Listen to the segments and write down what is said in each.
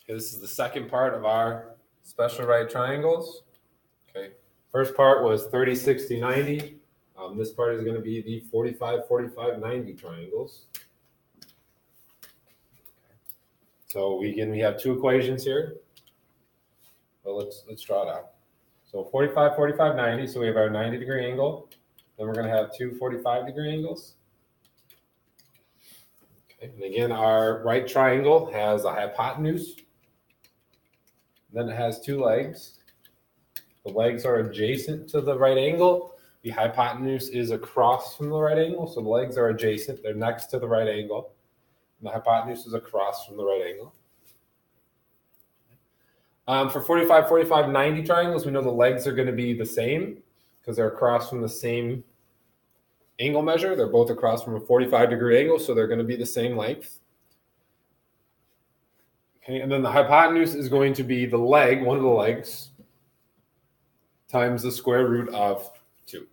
Okay, this is the second part of our special right triangles. Okay, first part was 30, 60, 90. This part is going to be the 45, 45, 90 triangles. So we have two equations here. So let's draw it out. So 45, 45, 90. So we have our 90-degree angle. Then we're going to have two 45-degree angles. Okay, and again, our right triangle has a hypotenuse. Then it has two legs. The legs are adjacent to the right angle. The hypotenuse is across from the right angle. So the legs are adjacent. They're next to the right angle. And the hypotenuse is across from the right angle. For 45, 45, 90 triangles, we know the legs are going to be the same because they're across from the same angle measure. They're both across from a 45-degree angle, so they're going to be the same length. Okay, and then the hypotenuse is going to be the leg, one of the legs, times the square root of 2.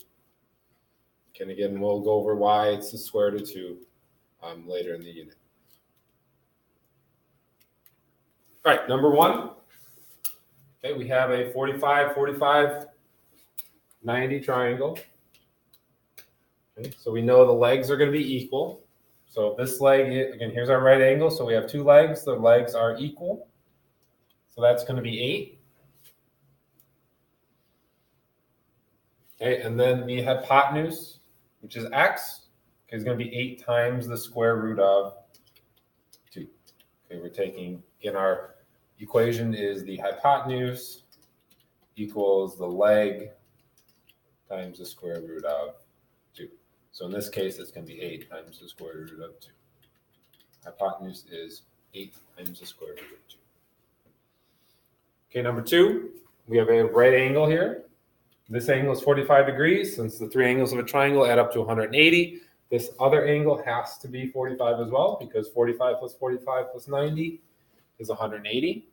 Okay, and again, we'll go over why it's the square root of 2 later in the unit. All right, number 1. Okay, we have a 45, 45, 90 triangle. Okay, so we know the legs are going to be equal. So this leg, again, here's our right angle. So we have two legs. The legs are equal. So that's going to be 8. Okay, and then the hypotenuse, which is x, is going to be 8 times the square root of 2. Okay, we're taking, again, our equation is the hypotenuse equals the leg times the square root of 2. So in this case, it's going to be 8 times the square root of 2. Hypotenuse is 8 times the square root of 2. Okay, number 2, we have a right angle here. This angle is 45 degrees. Since the three angles of a triangle add up to 180, this other angle has to be 45 as well, because 45 plus 45 plus 90 is 180.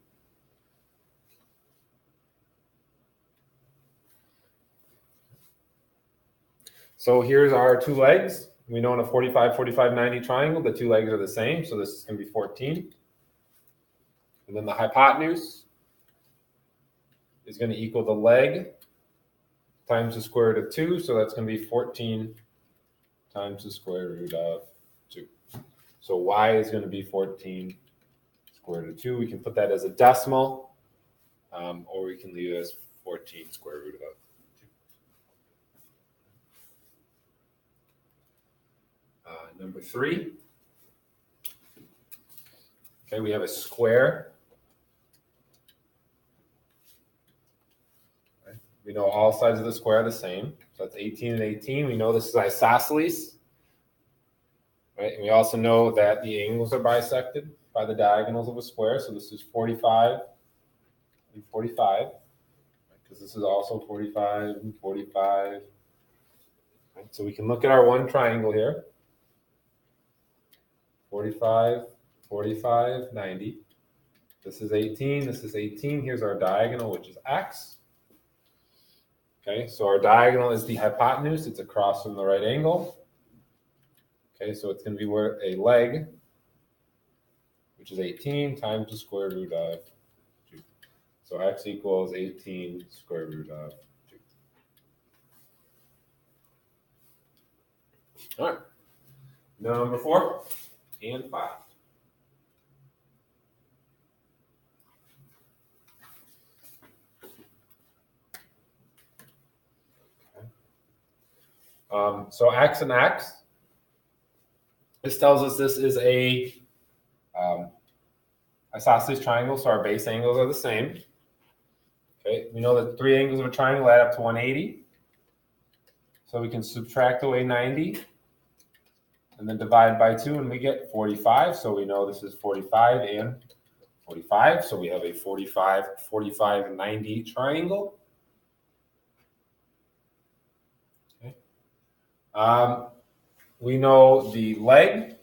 So here's our two legs. We know in a 45, 45, 90 triangle, the two legs are the same. So this is going to be 14. And then the hypotenuse is going to equal the leg times the square root of 2. So that's going to be 14 times the square root of 2. So y is going to be 14 square root of 2. We can put that as a decimal, or we can leave it as 14 square root of 2. Number 3. Okay, we have a square. Okay. We know all sides of the square are the same. So that's 18 and 18. We know this is isosceles. Right? And we also know that the angles are bisected by the diagonals of a square. So this is 45 and 45. Because this is also 45 and 45. Right? So we can look at our one triangle here. 45, 45, 90. This is 18, this is 18. Here's our diagonal, which is x. Okay, so our diagonal is the hypotenuse. It's across from the right angle. Okay, so it's going to be a leg, which is 18 times the square root of 2. So x equals 18 square root of 2. All right. Number 4 and 5. Okay. So x and x. This tells us this is a isosceles triangle, so our base angles are the same. Okay, we know that three angles of a triangle add up to 180. So we can subtract away 90 and then divide by 2 and we get 45. So we know this is 45 and 45. So we have a 45, 45, and 90 triangle. Okay. We know the leg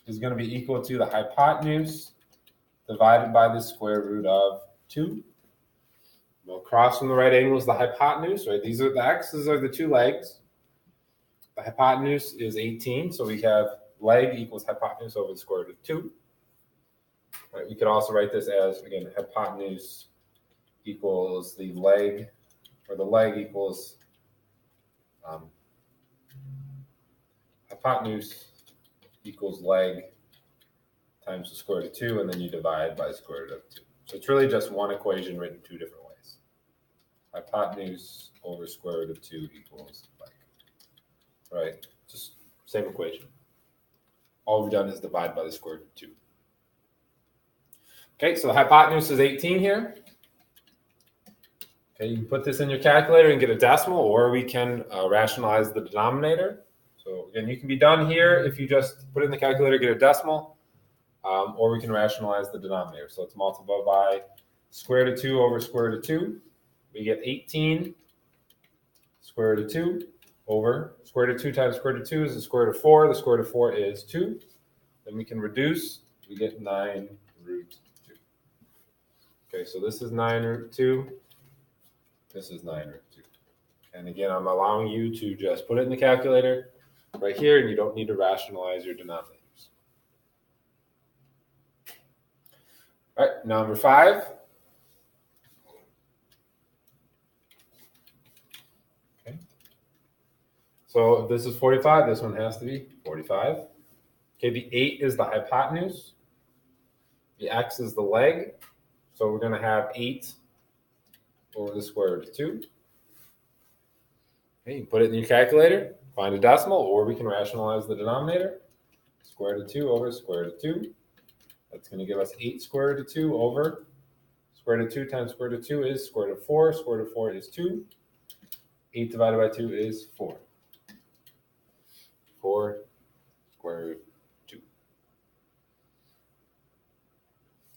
is going to be equal to the hypotenuse divided by the square root of 2. Well, across from the right angle is the hypotenuse, right? These are the x's are the two legs. The hypotenuse is 18, so we have leg equals hypotenuse over the square root of 2. Right, we could also write this as, again, hypotenuse equals the leg, or the leg equals hypotenuse equals leg times the square root of 2, and then you divide by the square root of 2. So it's really just one equation written two different ways. Hypotenuse over square root of 2 equals leg. Right? Just same equation. All we've done is divide by the square root of 2. Okay, so the hypotenuse is 18 here. Okay, you can put this in your calculator and get a decimal, or we can rationalize the denominator. So again, you can be done here if you just put it in the calculator, get a decimal, or we can rationalize the denominator. So let's multiply by square root of 2 over square root of 2. We get 18 square root of 2 over square root of 2 times square root of 2 is the square root of 4. The square root of 4 is 2. Then we can reduce. We get 9 root 2. Okay, so this is 9 root 2. This is 9 root 2. And again, I'm allowing you to just put it in the calculator right here, and you don't need to rationalize your denominators. All right, number 5. Okay. So if this is 45, this one has to be 45. Okay, the 8 is the hypotenuse. The x is the leg. So we're going to have 8 over the square root of 2. Okay, you put it in your calculator, find a decimal, or we can rationalize the denominator. Square root of 2 over square root of 2. That's going to give us 8 square root of 2 over square root of 2 times square root of 2 is square root of 4. Square root of 4 is 2. 8 divided by 2 is 4. 4 square root of 2.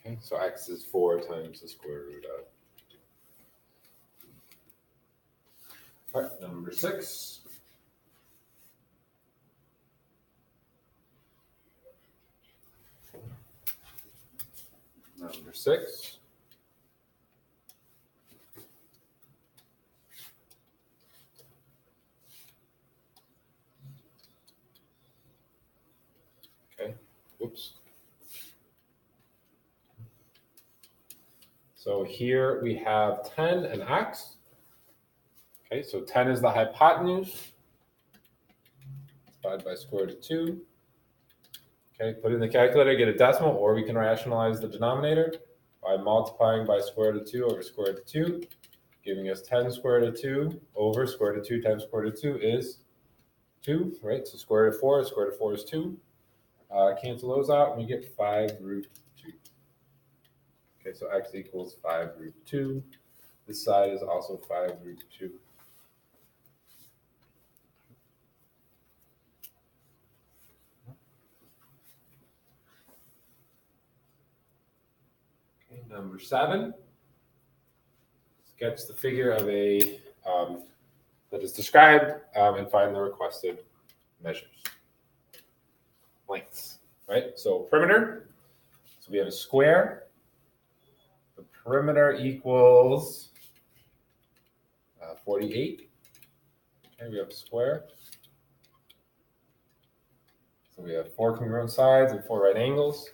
Okay, so x is 4 times the square root of 2. All right, number 6. Number 6. Okay, whoops. So here we have 10 and x. Okay, so 10 is the hypotenuse. Divided by square root of 2. Okay, put it in the calculator, get a decimal, or we can rationalize the denominator by multiplying by square root of 2 over square root of 2, giving us 10 square root of 2 over square root of 2 times square root of 2 is 2, right? So square root of 4 is 2. Cancel those out, and we get 5 root 2. Okay, so x equals 5 root 2. This side is also 5 root 2. Okay, number 7. Sketch the figure of a that is described and find the requested measures. Lengths, right? So perimeter. So we have a square. The perimeter equals 48. Okay, we have a square. So we have 4 congruent sides and 4 right angles.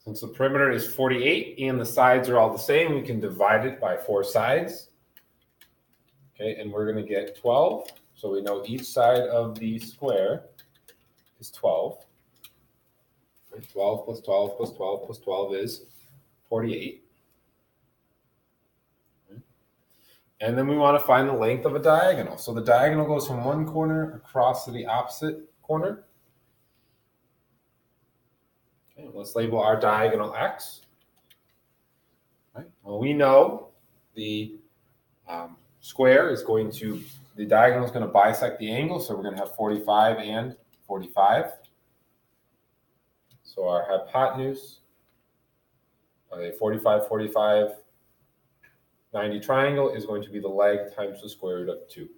Since the perimeter is 48 and the sides are all the same, we can divide it by 4 sides. Okay, and we're going to get 12. So we know each side of the square is 12. 12 plus 12 plus 12 plus 12 is 48. And then we want to find the length of a diagonal. So the diagonal goes from one corner across to the opposite corner. Okay, let's label our diagonal x. Right. Well, we know the square is going to, the diagonal is going to bisect the angle, so we're going to have 45 and 45. So our hypotenuse, a 45, 45, 90 triangle is going to be the leg times the square root of 2.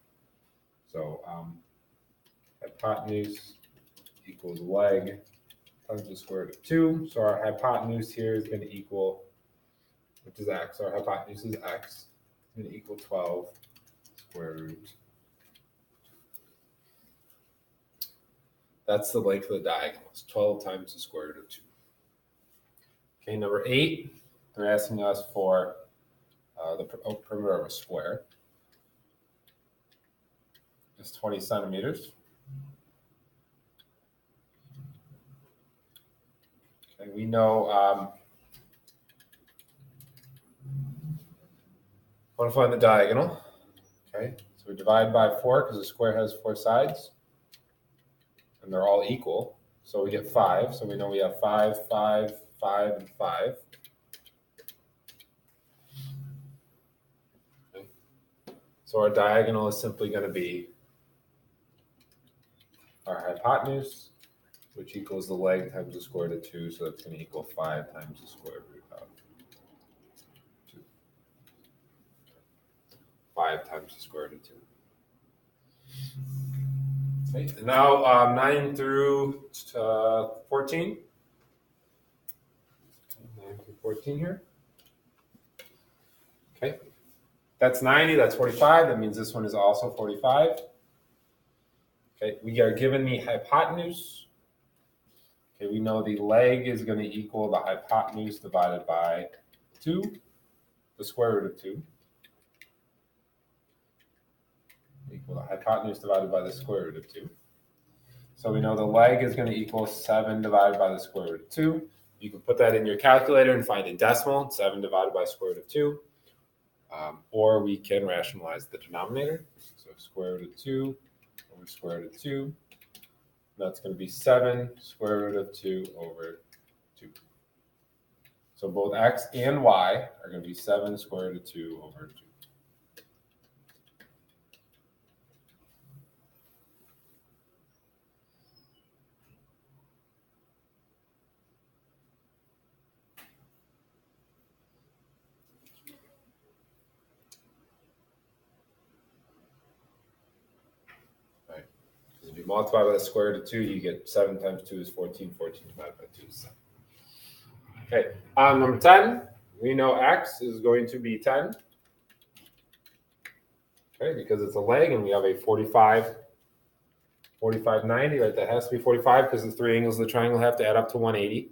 So hypotenuse equals leg times the square root of 2. So our hypotenuse here is going to equal, which is x. Our hypotenuse is x. It's going to equal 12 That's the length of the diagonal. It's 12 times the square root of 2. Okay, number 8, they're asking us for the perimeter of a square. It's 20 centimeters. Okay, we know, want to find the diagonal. Okay, so we divide by 4 because the square has 4 sides, and they're all equal. So we get 5. So we know we have 5, 5, 5, and 5. Okay. So our diagonal is simply going to be our hypotenuse, which equals the leg times the square root of 2. So that's going to equal 5 times the square root of 2. 5 times the square root of 2. Okay, and now 9 through 14. 9 through 14 here. Okay, that's 90, that's 45. That means this one is also 45. Okay, we are given the hypotenuse. Okay, we know the leg is going to equal the hypotenuse divided by 2, the square root of 2. Equal the hypotenuse divided by the square root of 2. So we know the leg is going to equal 7 divided by the square root of 2. You can put that in your calculator and find a decimal, 7 divided by square root of 2. Or we can rationalize the denominator. So square root of 2 over square root of 2. That's going to be 7 square root of 2 over 2. So both x and y are going to be 7 square root of 2 over 2. Right. Because if you multiply by the square root of 2, you get 7 times 2 is 14. 14 divided by 2 is 7. Okay, number 10, we know x is going to be 10. Okay, because it's a leg and we have a 45, 45, 90, right? That has to be 45 because the 3 angles of the triangle have to add up to 180.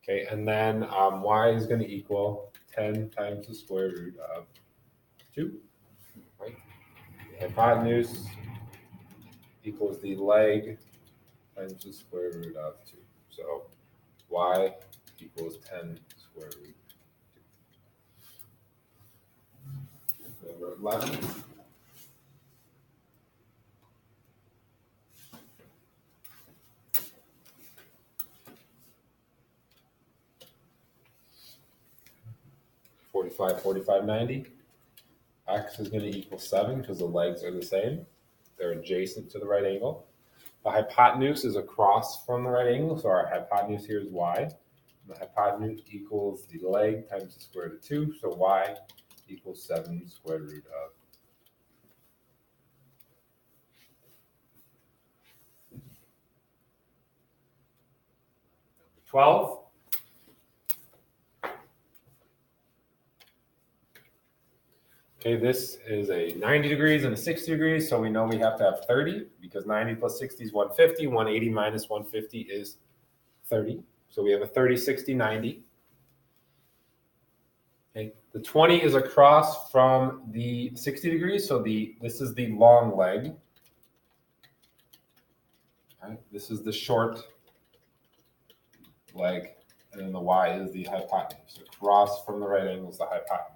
Okay, and then y is going to equal 10 times the square root of 2. Right? The hypotenuse equals the leg times the square root of 2. So y equals 10 square root 2. Number 11. Forty-five, 45, 90. X is going to equal 7 because the legs are the same. They're adjacent to the right angle. The hypotenuse is across from the right angle, so our hypotenuse here is y. The hypotenuse equals the leg times the square root of 2, so y equals 7 square root of 12. Okay, this is a 90 degrees and a 60 degrees, so we know we have to have 30 because 90 plus 60 is 150. 180 minus 150 is 30. So we have a 30, 60, 90. Okay, the 20 is across from the 60 degrees, so this is the long leg. Okay, this is the short leg, and then the y is the hypotenuse. Across from the right angle is the hypotenuse.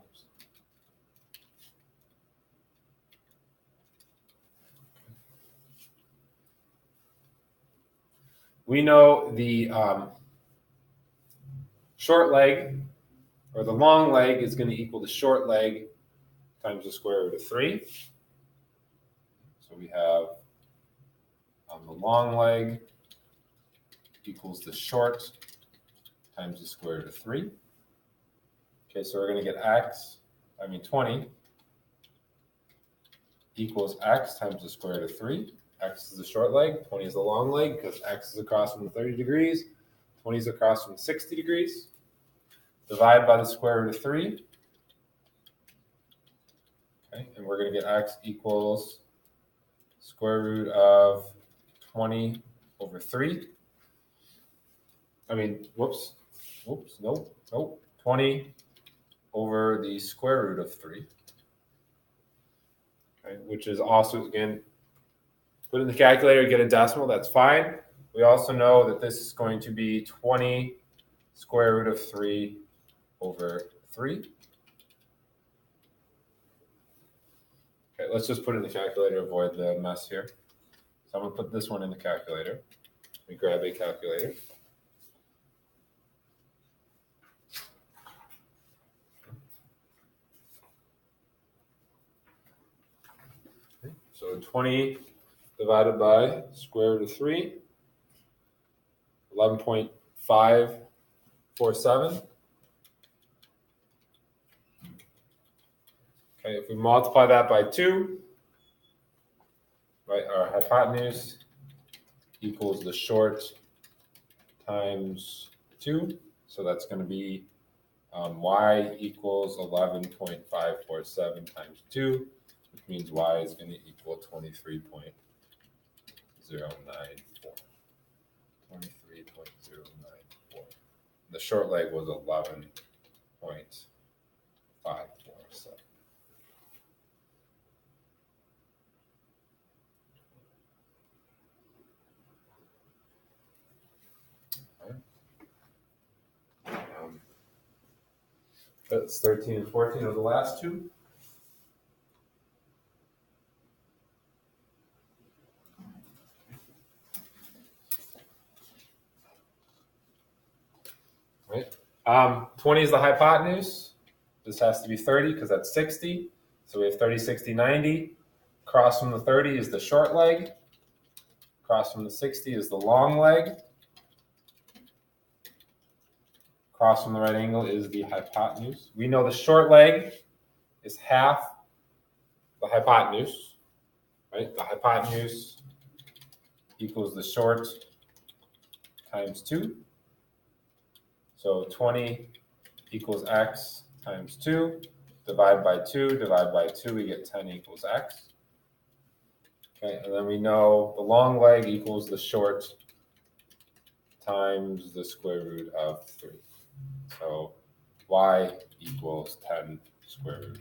We know the short leg, or the long leg, is going to equal the short leg times the square root of 3. So we have the long leg equals the short times the square root of 3. Okay, so we're going to get 20 equals x times the square root of 3. X is the short leg, 20 is the long leg because x is across from 30 degrees, 20 is across from 60 degrees. Divide by the square root of 3. Okay, and we're going to get x equals square root of 20 over 3. I mean, whoops, nope. 20 over the square root of 3. Okay, which is also, again, put in the calculator, get a decimal, that's fine. We also know that this is going to be 20 square root of 3 over 3. Okay, let's just put it in the calculator, avoid the mess here. So I'm going to put this one in the calculator. Let me grab a calculator. Okay, so 20 divided by square root of 3, 11.547. Okay, if we multiply that by 2, right, our hypotenuse equals the short times 2. So that's going to be y equals 11.547 times 2, which means y is going to equal 23.094. 23.094. The short leg was 11.547. That's 13 and 14 are the last two. Right. 20 is the hypotenuse. This has to be 30 because that's 60. So we have 30, 60, 90. Across from the 30 is the short leg. Across from the 60 is the long leg. Across from the right angle is the hypotenuse. We know the short leg is half the hypotenuse, right? The hypotenuse equals the short times 2. So 20 equals x times 2. Divide by 2, we get 10 equals x. Okay, and then we know the long leg equals the short times the square root of 3. So y equals 10 square root of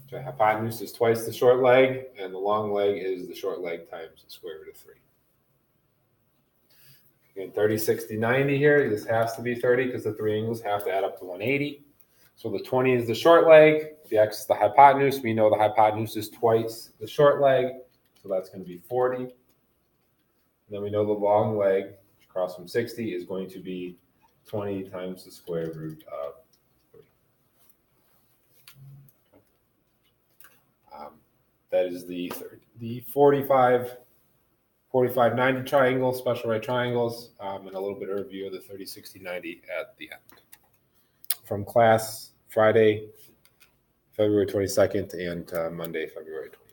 3. Okay, hypotenuse is twice the short leg, and the long leg is the short leg times the square root of 3. Again, 30, 60, 90 here. This has to be 30 because the three angles have to add up to 180. So the 20 is the short leg. The x is the hypotenuse. We know the hypotenuse is twice the short leg. So that's going to be 40. And then we know the long leg, across from 60, is going to be 20 times the square root of 3. That is the 45, 90 triangle, special right triangles, and a little bit of review of the 30, 60, 90 at the end. From class Friday, February 22nd, and Monday, February 20th.